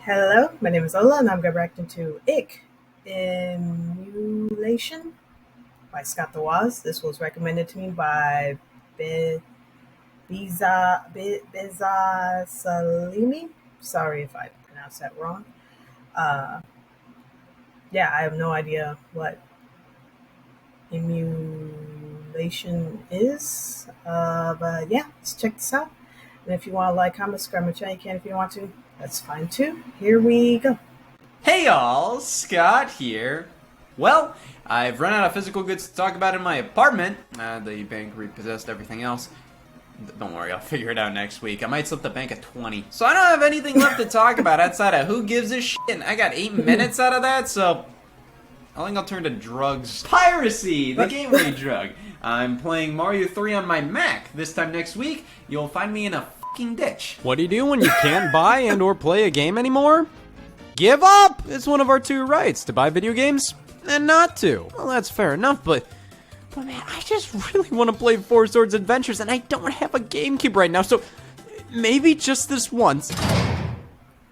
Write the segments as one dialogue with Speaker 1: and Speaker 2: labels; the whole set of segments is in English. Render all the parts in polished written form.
Speaker 1: Hello, my name is Ola, and I'm going to react into Emulation by Scott the Waz. This was recommended to me by Biza Salimi. Sorry if I pronounced that wrong. Uh, yeah, I have no idea what emulation is, but yeah, let's check this out. And if you want to like, comment, subscribe my channel, you can. If you don't want to, that's fine too. Here we go.
Speaker 2: Hey y'all, Scott here. Well, I've run out of physical goods to talk about in my apartment. The bank repossessed everything else. Don't worry, I'll figure it out next week. I might slip the bank a 20. So I don't have anything left to talk about outside of who gives a shit, and I got 8 minutes out of that, so I think I'll turn to drugs. Piracy, the gateway drug. I'm playing Mario 3 on my Mac. This time next week, you'll find me in a fucking ditch.
Speaker 3: What do you do when you can't buy and or play a game anymore? Give up! It's one of our two rights, to buy video games and not to. Well, that's fair enough, but man, I just really want to play Four Swords Adventures and I don't have a GameCube right now, so maybe just this once.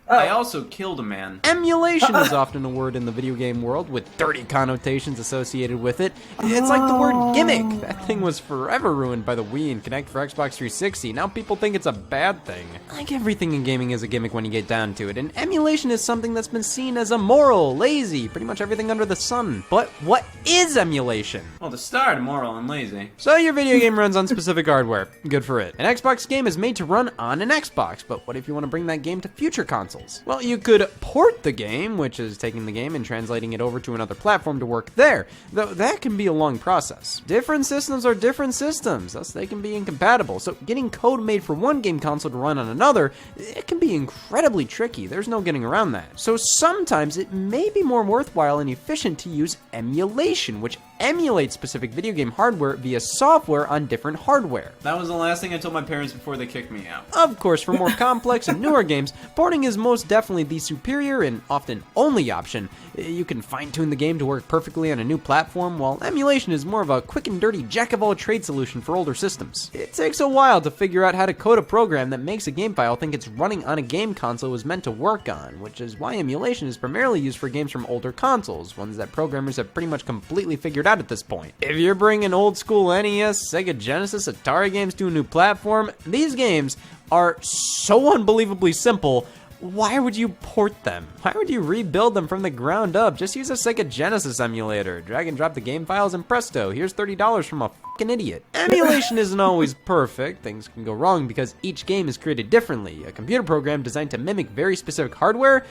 Speaker 2: I also killed a man.
Speaker 3: Emulation is often a word in the video game world with dirty connotations associated with it. It's like the word gimmick. That thing was forever ruined by the Wii and Kinect for Xbox 360. Now people think it's a bad thing. Like everything in gaming is a gimmick when you get down to it, and emulation is something that's been seen as immoral, lazy, pretty much everything under the sun. But what is emulation?
Speaker 2: Well, to start, immoral and lazy.
Speaker 3: So your video game runs on specific hardware. Good for it. An Xbox game is made to run on an Xbox, but what if you want to bring that game to future consoles? Well, you could port the game, which is taking the game and translating it over to another platform to work there, though that can be a long process. Different systems are different systems, thus they can be incompatible, so getting code made for one game console to run on another, it can be incredibly tricky. There's no getting around that. So sometimes it may be more worthwhile and efficient to use emulation, which emulates specific video game hardware via software on different hardware.
Speaker 2: That was the last thing I told my parents before they kicked me out.
Speaker 3: Of course, for more complex and newer games, porting is most definitely the superior and often only option. You can fine-tune the game to work perfectly on a new platform, while emulation is more of a quick and dirty jack-of-all-trades solution for older systems. It takes a while to figure out how to code a program that makes a game file think it's running on a game console it was meant to work on, which is why emulation is primarily used for games from older consoles, ones that programmers have pretty much completely figured out at this point. If you're bringing old school NES, Sega Genesis, Atari games to a new platform, these games are so unbelievably simple. Why would you port them? Why would you rebuild them from the ground up? Just use a Sega Genesis emulator, drag and drop the game files, and presto, here's $30 from a fucking idiot. Emulation isn't always perfect. Things can go wrong because each game is created differently. A computer program designed to mimic very specific hardware,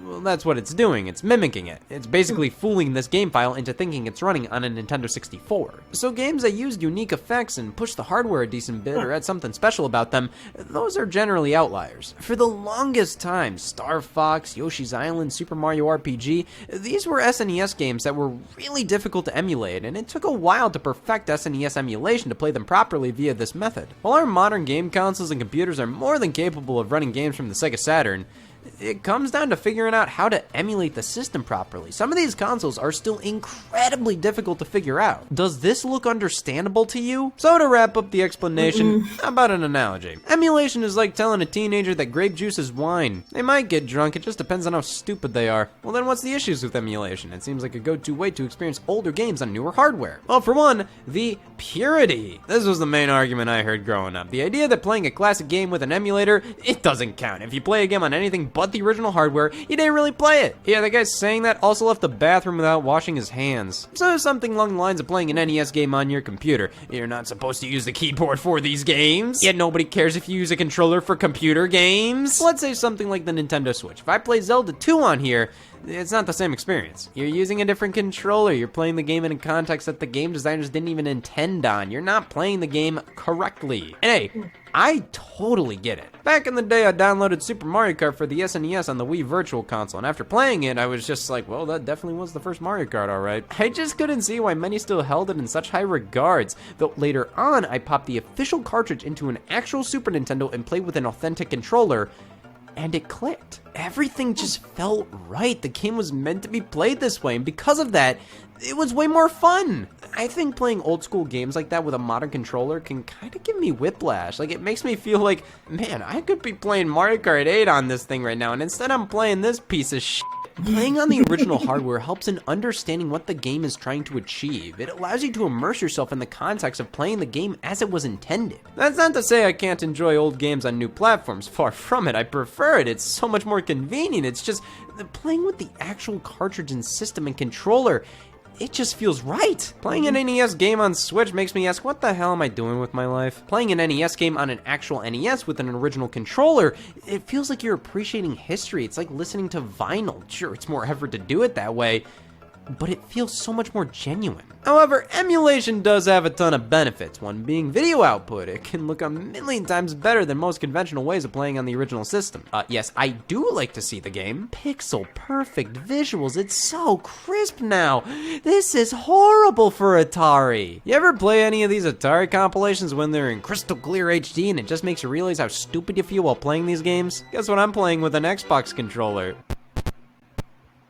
Speaker 3: well, that's what it's doing. It's mimicking it. It's basically fooling this game file into thinking it's running on a Nintendo 64. So games that use unique effects and push the hardware a decent bit or add something special about them, those are generally outliers. For the longest time, Star Fox, Yoshi's Island, Super Mario RPG, these were SNES games that were really difficult to emulate, and it took a while to perfect SNES emulation to play them properly via this method. While our modern game consoles and computers are more than capable of running games from the Sega Saturn, it comes down to figuring out how to emulate the system properly. Some of these consoles are still incredibly difficult to figure out. Does this look understandable to you? So to wrap up the explanation, how about an analogy? Emulation is like telling a teenager that grape juice is wine. They might get drunk, it just depends on how stupid they are. Well then what's the issues with emulation? It seems like a go-to way to experience older games on newer hardware. Well, for one, the purity. This was the main argument I heard growing up. The idea that playing a classic game with an emulator, it doesn't count. If you play a game on anything but the original hardware, you didn't really play it. Yeah, the guy saying that also left the bathroom without washing his hands. So something along the lines of playing an NES game on your computer. You're not supposed to use the keyboard for these games, yet nobody cares if you use a controller for computer games. Let's say something like the Nintendo Switch. If I play Zelda 2 on here, it's not the same experience. You're using a different controller. You're playing the game in a context that the game designers didn't even intend on. You're not playing the game correctly. And hey, I totally get it. Back in the day, I downloaded Super Mario Kart for the SNES on the Wii Virtual Console, and after playing it, I was just like, well, that definitely was the first Mario Kart, alright. I just couldn't see why many still held it in such high regards, though later on, I popped the official cartridge into an actual Super Nintendo and played with an authentic controller, and it clicked. Everything just felt right. The game was meant to be played this way, and because of that, it was way more fun. I think playing old school games like that with a modern controller can kind of give me whiplash. Like, it makes me feel like, man, I could be playing Mario Kart 8 on this thing right now, and instead I'm playing this piece of shit. Playing on the original hardware helps in understanding what the game is trying to achieve. It allows you to immerse yourself in the context of playing the game as it was intended. That's not to say I can't enjoy old games on new platforms. Far from it. I prefer it. It's so much more convenient. It's just playing with the actual cartridge and system and controller. It just feels right. Playing an NES game on Switch makes me ask, what the hell am I doing with my life? Playing an NES game on an actual NES with an original controller, it feels like you're appreciating history. It's like listening to vinyl. Sure, it's more effort to do it that way, but it feels so much more genuine. However, emulation does have a ton of benefits, one being video output. It can look a million times better than most conventional ways of playing on the original system. Yes, I do like to see the game. Pixel perfect visuals, it's so crisp now. This is horrible for Atari. You ever play any of these Atari compilations when they're in crystal clear HD and it just makes you realize how stupid you feel while playing these games? Guess what I'm playing with an Xbox controller?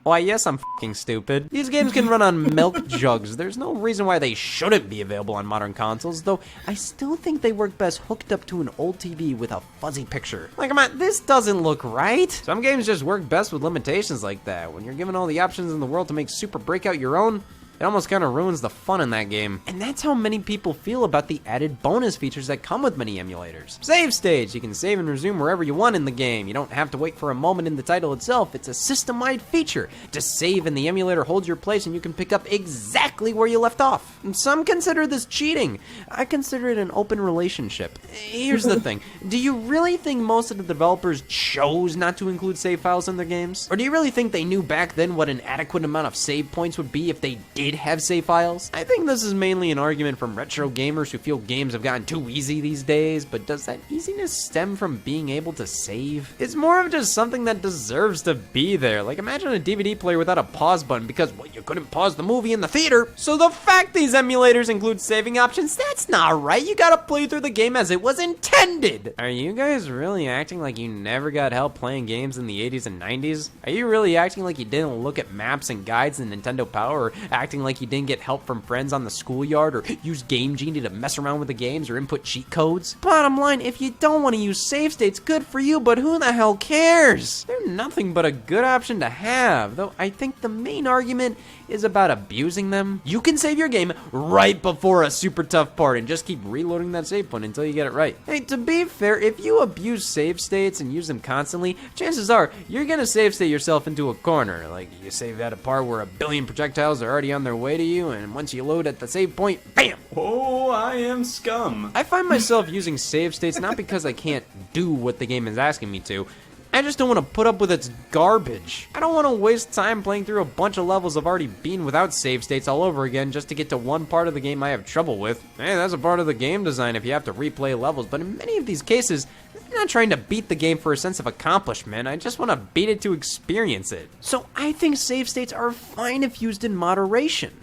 Speaker 3: Why, yes, I'm fucking stupid. These games can run on milk jugs. There's no reason why they shouldn't be available on modern consoles, though I still think they work best hooked up to an old TV with a fuzzy picture. Like, come on, this doesn't look right. Some games just work best with limitations like that. When you're given all the options in the world to make Super Breakout your own, it almost kind of ruins the fun in that game. And that's how many people feel about the added bonus features that come with many emulators. Save stage, you can save and resume wherever you want in the game. You don't have to wait for a moment in the title itself. It's a system-wide feature. Just save and the emulator holds your place and you can pick up exactly where you left off. And some consider this cheating. I consider it an open relationship. Here's the thing. Do you really think most of the developers chose not to include save files in their games? Or do you really think they knew back then what an adequate amount of save points would be if they did have save files? I think this is mainly an argument from retro gamers who feel games have gotten too easy these days, but does that easiness stem from being able to save? It's more of just something that deserves to be there. Like, imagine a DVD player without a pause button because, well, you couldn't pause the movie in the theater. So the fact these emulators include saving options, that's not right. You gotta play through the game as it was intended. Are you guys really acting like you never got help playing games in the 80s and 90s? Are you really acting like you didn't look at maps and guides in Nintendo Power, or acting like you didn't get help from friends on the schoolyard, or use Game Genie to mess around with the games or input cheat codes? Bottom line, if you don't want to use save states, good for you, but who the hell cares? They're nothing but a good option to have, though I think the main argument is about abusing them. You can save your game right before a super tough part and just keep reloading that save point until you get it right. Hey, to be fair, if you abuse save states and use them constantly, chances are you're gonna save state yourself into a corner. Like, you save at a part where 1 billion projectiles are already on their way to you, and once you load at the save point, BAM!
Speaker 2: Oh, I am scum.
Speaker 3: I find myself using save states not because I can't do what the game is asking me to. I just don't want to put up with its garbage. I don't want to waste time playing through a bunch of levels I've already been without save states all over again just to get to one part of the game I have trouble with. Hey, that's a part of the game design if you have to replay levels, but in many of these cases, I'm not trying to beat the game for a sense of accomplishment. I just want to beat it to experience it. So I think save states are fine if used in moderation.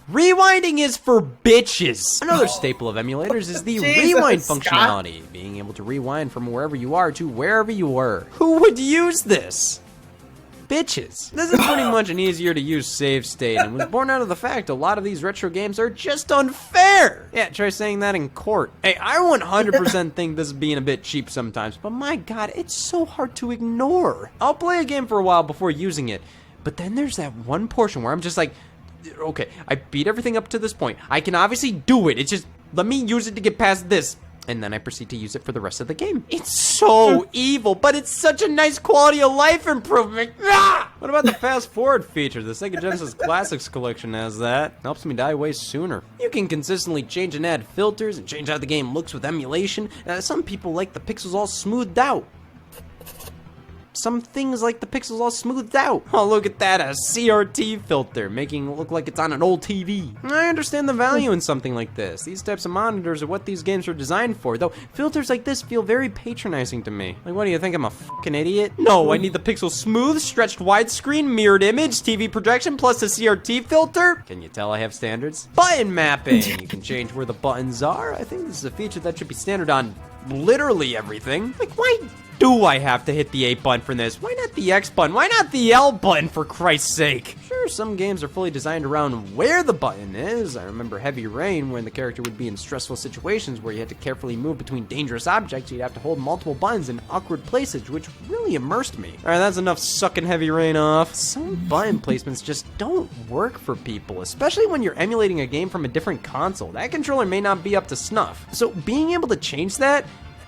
Speaker 3: Rewinding is for bitches. Another staple of emulators is the rewind functionality, being able to rewind from wherever you are to wherever you were. Who would use this? Bitches. This is pretty much an easier to use save state and was born out of the fact a lot of these retro games are just unfair. Yeah, try saying that in court. Hey, I 100% think this is being a bit cheap sometimes, but my god, it's so hard to ignore. I'll play a game for a while before using it, but then there's that one portion where I'm just like, okay, I beat everything up to this point. I can obviously do it. It's just, let me use it to get past this. And then I proceed to use it for the rest of the game. It's so evil, but it's such a nice quality of life improvement. Ah! What about the fast forward feature? The Sega Genesis Classics collection has that. Helps me die way sooner. You can consistently change and add filters and change how the game looks with emulation. Some people like the pixels all smoothed out. Some things like the pixels all smoothed out. Oh, look at that, a CRT filter, making it look like it's on an old TV. I understand the value in something like this. These types of monitors are what these games are designed for, though filters like this feel very patronizing to me. Like, what do you think, I'm a fucking idiot? No, I need the pixel smooth, stretched widescreen, mirrored image, TV projection, plus a CRT filter. Can you tell I have standards? Button mapping. You can change where the buttons are. I think this is a feature that should be standard on literally everything. Like, why do I have to hit the A button for this? Why not the X button? Why not the L button, for Christ's sake? Sure, some games are fully designed around where the button is. I remember Heavy Rain, when the character would be in stressful situations where you had to carefully move between dangerous objects. You'd have to hold multiple buttons in awkward places, which really immersed me. Alright, that's enough sucking Heavy Rain off. Some button placements just don't work for people, especially when you're emulating a game from a different console. That controller may not be up to snuff. So being able to change that,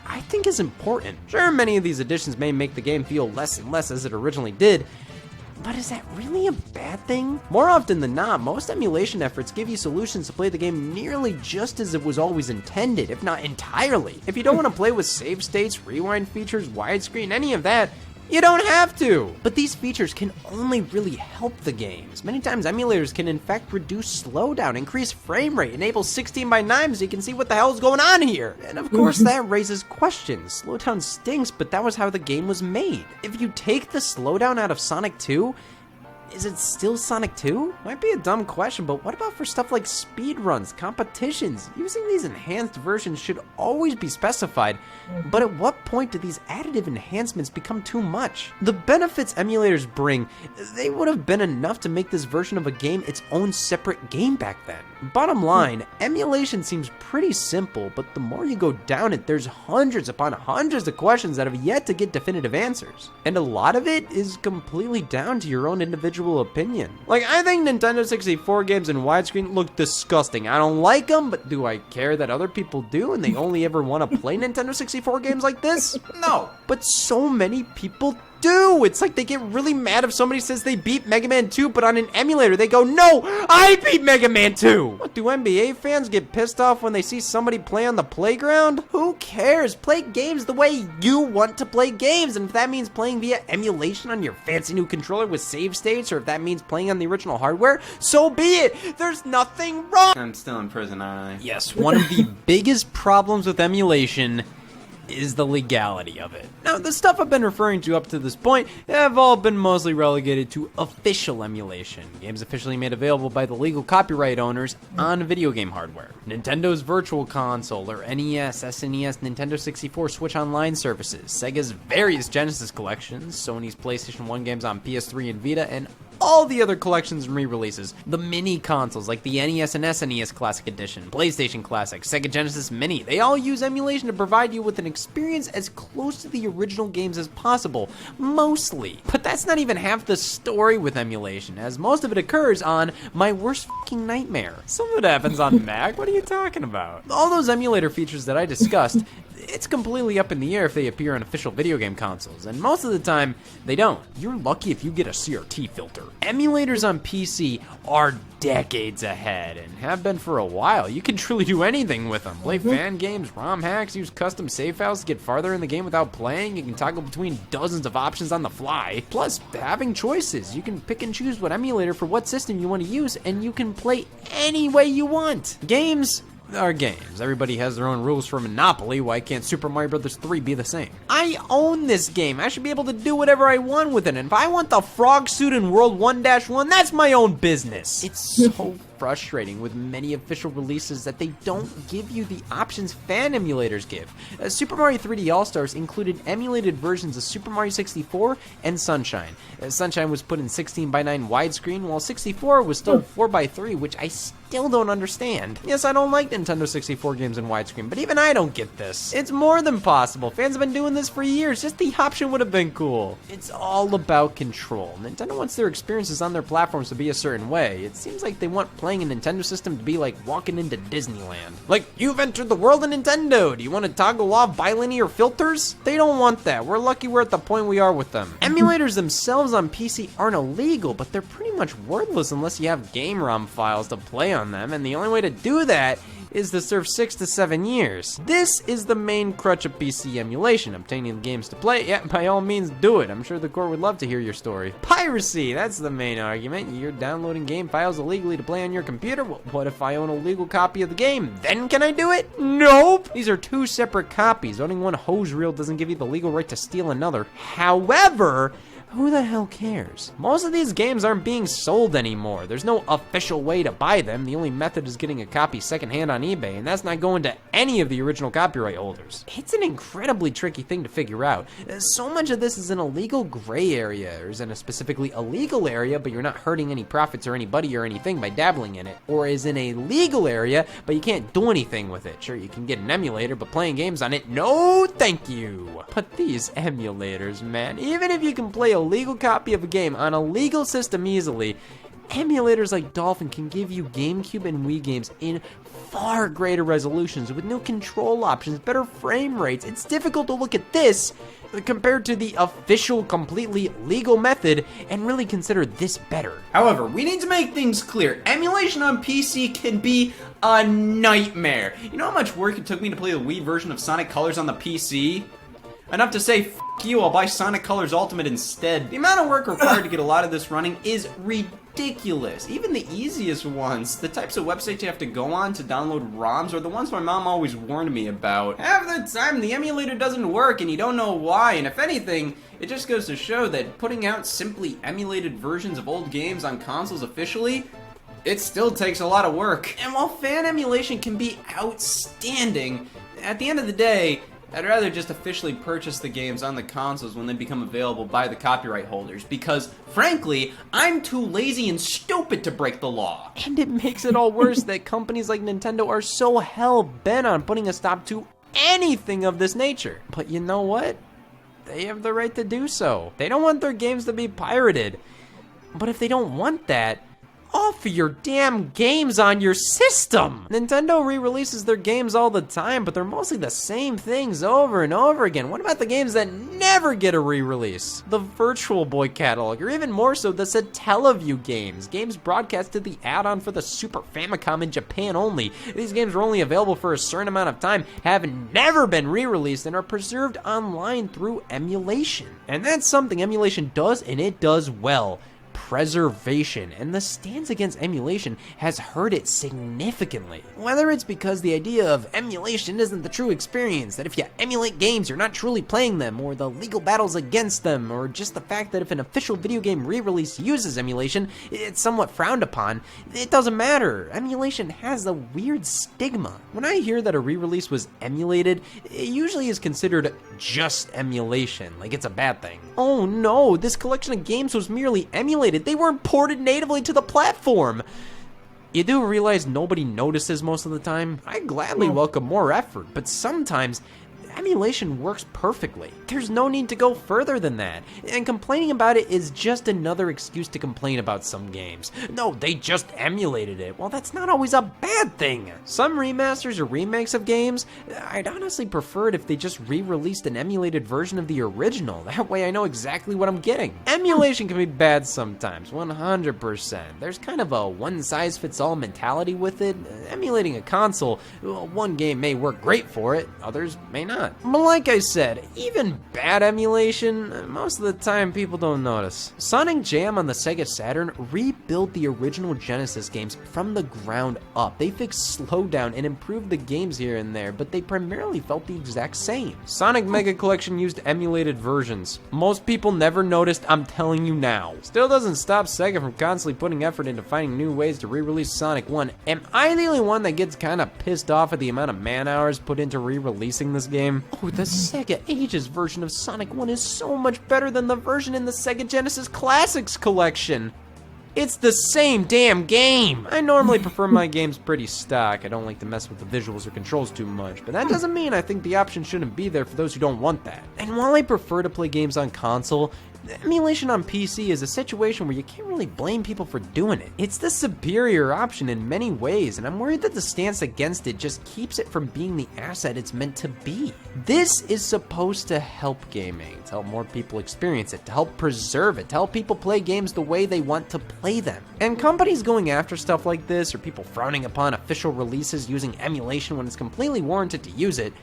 Speaker 3: I think, is important. Sure, many of these additions may make the game feel less and less as it originally did, but is that really a bad thing? More often than not, most emulation efforts give you solutions to play the game nearly just as it was always intended, if not entirely. If you don't want to play with save states, rewind features, widescreen, any of that, you don't have to! But these features can only really help the games. Many times emulators can in fact reduce slowdown, increase frame rate, enable 16:9 so you can see what the hell's going on here. And of course that raises questions. Slowdown stinks, but that was how the game was made. If you take the slowdown out of Sonic 2, is it still Sonic 2? Might be a dumb question, but what about for stuff like speedruns, competitions? Using these enhanced versions should always be specified, but at what point do these additive enhancements become too much? The benefits emulators bring, they would have been enough to make this version of a game its own separate game back then. Bottom line, emulation seems pretty simple, but the more you go down it, there's hundreds upon hundreds of questions that have yet to get definitive answers. And a lot of it is completely down to your own individual opinion. Like, I think Nintendo 64 games in widescreen look disgusting. I don't like them, but do I care that other people do and they only ever want to play Nintendo 64 games like this? No. But so many people do. It's like they get really mad if somebody says they beat Mega Man 2, but on an emulator they go, no, I beat Mega Man 2! What, do NBA fans get pissed off when they see somebody play on the playground? Who cares? Play games the way you want to play games, and if that means playing via emulation on your fancy new controller with save states, or if that means playing on the original hardware, so be it! There's nothing wrong!
Speaker 2: I'm still in prison, aren't I?
Speaker 3: Yes, one of the biggest problems with emulation is the legality of it. Now, the stuff I've been referring to up to this point have all been mostly relegated to official emulation, games officially made available by the legal copyright owners on video game hardware. Nintendo's Virtual Console, or NES, SNES, Nintendo 64 Switch Online services, Sega's various Genesis collections, Sony's PlayStation 1 games on PS3 and Vita, and all the other collections and re-releases. The mini consoles like the NES and SNES Classic Edition, PlayStation Classic, Sega Genesis Mini, they all use emulation to provide you with an experience as close to the original games as possible, mostly. But that's not even half the story with emulation, as most of it occurs on my worst fucking nightmare. Some of it happens on Mac, what are you talking about? All those emulator features that I discussed, it's completely up in the air if they appear on official video game consoles, and most of the time, they don't. You're lucky if you get a CRT filter. Emulators on PC are decades ahead, and have been for a while. You can truly do anything with them. Play fan games, ROM hacks, use custom save files to get farther in the game without playing. You can toggle between dozens of options on the fly. Plus, having choices. You can pick and choose what emulator for what system you want to use, and you can play any way you want. Games are games. Everybody has their own rules for Monopoly. Why can't Super Mario Bros. 3 be the same? I own this game. I should be able to do whatever I want with it. And if I want the frog suit in World 1-1, that's my own business. It's so frustrating with many official releases that they don't give you the options fan emulators give. Super Mario 3D All-Stars included emulated versions of Super Mario 64 and Sunshine. Sunshine was put in 16:9 widescreen, while 64 was still 4:3, which I still don't understand. Yes, I don't like Nintendo 64 games in widescreen, but even I don't get this. It's more than possible. Fans have been doing this for years. Just the option would have been cool. It's all about control. Nintendo wants their experiences on their platforms to be a certain way. It seems like they want playing a Nintendo system to be like walking into Disneyland. Like, you've entered the world of Nintendo. Do you want to toggle off bilinear filters? They don't want that. We're lucky we're at the point we are with them. Emulators themselves on PC aren't illegal, but they're pretty much worthless unless you have game ROM files to play on them, and the only way to do that is to serve 6 to 7 years. This is the main crutch of PC emulation. Obtaining the games to play, yeah, by all means do it. I'm sure the court would love to hear your story. Piracy, that's the main argument. You're downloading game files illegally to play on your computer. Well, what if I own a legal copy of the game? Then can I do it? Nope! These are two separate copies. Owning one hose reel doesn't give you the legal right to steal another. However, Who the hell cares? Most of these games aren't being sold anymore. There's no official way to buy them. The only method is getting a copy secondhand on eBay, and that's not going to any of the original copyright holders. It's an incredibly tricky thing to figure out. So much of this is in a legal gray area, or is in a specifically illegal area, but you're not hurting any profits or anybody or anything by dabbling in it, or is in a legal area, but you can't do anything with it. Sure, you can get an emulator, but playing games on it, no thank you. But these emulators, man, even if you can play a legal copy of a game on a legal system easily, emulators like Dolphin can give you GameCube and Wii games in far greater resolutions with new control options, better frame rates. It's difficult to look at this compared to the official, completely legal method and really consider this better.
Speaker 2: However, we need to make things clear. Emulation on PC can be a nightmare. You know how much work it took me to play the Wii version of Sonic Colors on the PC? Enough to say, f you, I'll buy Sonic Colors Ultimate instead. The amount of work required to get a lot of this running is ridiculous. Even the easiest ones, the types of websites you have to go on to download ROMs, are the ones my mom always warned me about. Half the time, the emulator doesn't work and you don't know why, and if anything, it just goes to show that putting out simply emulated versions of old games on consoles officially, it still takes a lot of work. And while fan emulation can be outstanding, at the end of the day, I'd rather just officially purchase the games on the consoles when they become available by the copyright holders, because, frankly, I'm too lazy and stupid to break the law.
Speaker 3: And it makes it all worse that companies like Nintendo are so hell-bent on putting a stop to anything of this nature. But you know what? They have the right to do so. They don't want their games to be pirated. But if they don't want that, offer your damn games on your system! Nintendo re-releases their games all the time, but they're mostly the same things over and over again. What about the games that never get a re-release? The Virtual Boy catalog, or even more so, the Satellaview games. Games broadcast to the add-on for the Super Famicom in Japan only. These games were only available for a certain amount of time, have never been re-released, and are preserved online through emulation. And that's something emulation does, and it does well. Preservation, and the stance against emulation has hurt it significantly. Whether it's because the idea of emulation isn't the true experience, that if you emulate games you're not truly playing them, or the legal battles against them, or just the fact that if an official video game re-release uses emulation, it's somewhat frowned upon, it doesn't matter. Emulation has a weird stigma. When I hear that a re-release was emulated, it usually is considered just emulation, like it's a bad thing. Oh no, this collection of games was merely emulated. They weren't ported natively to the platform. You do realize nobody notices most of the time? I gladly welcome more effort, but sometimes emulation works perfectly. There's no need to go further than that. And complaining about it is just another excuse to complain about some games. No, they just emulated it. Well, that's not always a bad thing. Some remasters or remakes of games, I'd honestly prefer it if they just re-released an emulated version of the original. That way I know exactly what I'm getting. Emulation can be bad sometimes, 100%. There's kind of a one-size-fits-all mentality with it. Emulating a console, one game may work great for it, others may not. But like I said, even bad emulation, most of the time people don't notice. Sonic Jam on the Sega Saturn rebuilt the original Genesis games from the ground up. They fixed slowdown and improved the games here and there, but they primarily felt the exact same. Sonic Mega Collection used emulated versions. Most people never noticed, I'm telling you now. Still doesn't stop Sega from constantly putting effort into finding new ways to re-release Sonic 1. Am I the only one that gets kinda pissed off at the amount of man-hours put into re-releasing this game? Oh, the Sega Ages version of Sonic 1 is so much better than the version in the Sega Genesis Classics collection. It's the same damn game! I normally prefer my games pretty stock. I don't like to mess with the visuals or controls too much, but that doesn't mean I think the option shouldn't be there for those who don't want that. And while I prefer to play games on console, emulation on PC is a situation where you can't really blame people for doing it. It's the superior option in many ways, and I'm worried that the stance against it just keeps it from being the asset it's meant to be. This is supposed to help gaming, to help more people experience it, to help preserve it, to help people play games the way they want to play them. And companies going after stuff like this, or people frowning upon official releases using emulation when it's completely warranted to use it,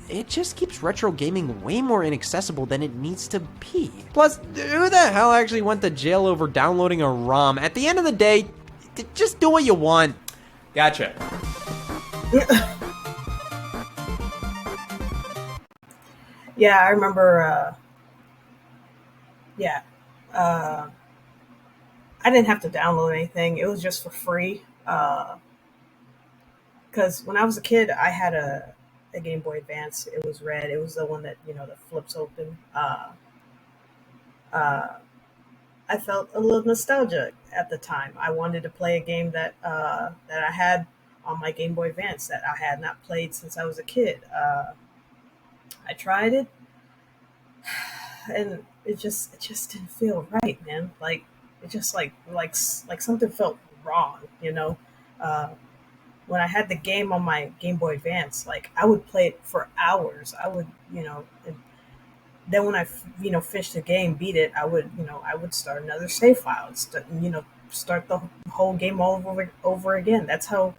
Speaker 3: it just keeps retro gaming way more inaccessible than it needs to be. Plus, who the hell actually went to jail over downloading a ROM? At the end of the day, just do what you want.
Speaker 2: Gotcha.
Speaker 1: Yeah, I remember, yeah, Uh, I didn't have to download anything. It was just for free. Because when I was a kid, I had a Game Boy Advance. It was red. It was the one that that flips open. Uh, I felt a little nostalgic at the time. I wanted to play a game that I had on my Game Boy Advance that I had not played since I was a kid. I tried it, and it just didn't feel right, man. Like it just like something felt wrong, you know. Uh, when I had the game on my Game Boy Advance, like I would play it for hours. I would, and then when I, finished the game, beat it, I would start another save file, and start the whole game all over again. That's how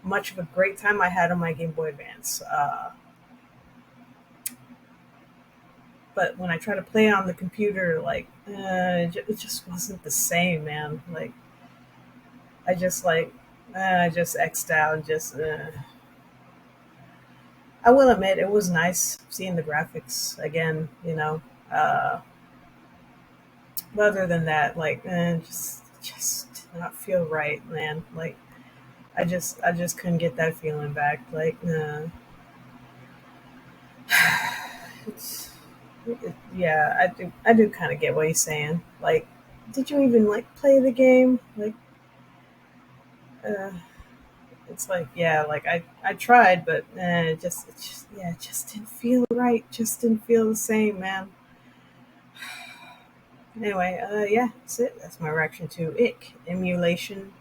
Speaker 1: much of a great time I had on my Game Boy Advance. But when I try to play it on the computer, like it just wasn't the same, man. Like I just like I just xed out and just. I will admit it was nice seeing the graphics again. Uh, but other than that, like just did not feel right, man. Like I just couldn't get that feeling back. Like it's yeah, I do kind of get what he's saying. Like, did you even like play the game? Like, uh, it's like yeah, like I tried, but it just didn't feel right. Just didn't feel the same, man. Anyway, yeah, that's it. That's my reaction to Ick Emulation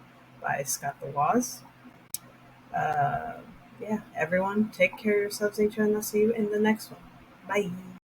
Speaker 1: by Scott the Woz. Uh, yeah, everyone, take care of yourselves, each other, and I'll see you in the next one. Bye.